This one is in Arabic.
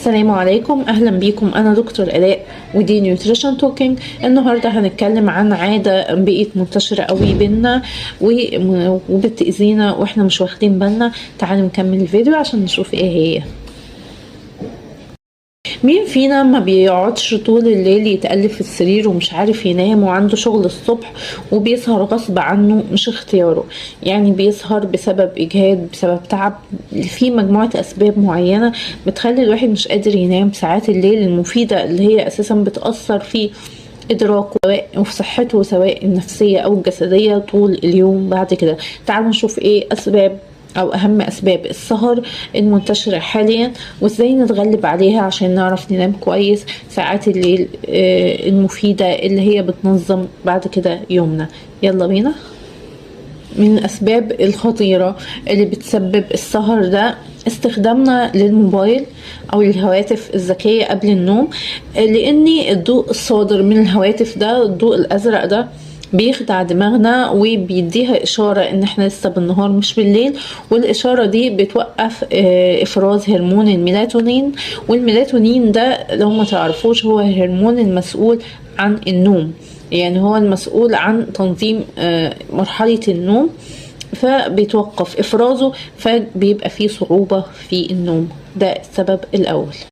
السلام عليكم، اهلا بيكم. انا دكتور الاء ودي نيوتريشن توكينج. النهارده هنتكلم عن عاده بقت منتشره قوي بينا وبتاذينا واحنا مش واخدين بالنا. تعالوا نكمل الفيديو عشان نشوف ايه هي. مين فينا ما بيقعدش طول الليل يتقلب في السرير ومش عارف ينام وعنده شغل الصبح وبيسهر غصب عنه مش اختياره؟ يعني بيسهر بسبب اجهاد، بسبب تعب، في مجموعة اسباب معينة بتخلي الواحد مش قادر ينام ساعات الليل المفيدة اللي هي اساسا بتأثر في ادراكه وفي صحته سواء النفسية او الجسدية طول اليوم. بعد كده تعالوا نشوف ايه اسباب او اهم اسباب السهر المنتشرة حاليا وازاي نتغلب عليها عشان نعرف ننام كويس ساعات الليل المفيدة اللي هي بتنظم بعد كده يومنا. يلا بينا. من الأسباب الخطيرة اللي بتسبب السهر ده استخدامنا للموبايل أو الهواتف الذكية قبل النوم، لأن الضوء الصادر من الهواتف ده، الضوء الأزرق ده، بيخدع دماغنا وبيديها إشارة إن احنا لسه بالنهار مش بالليل، والإشارة دي بتوقف إفراز هرمون الميلاتونين. والميلاتونين ده لو ما تعرفوش هو الهرمون المسؤول عن النوم، يعني هو المسؤول عن تنظيم مرحلة النوم، فبيتوقف إفرازه فبيبقى فيه صعوبة في النوم. ده السبب الأول.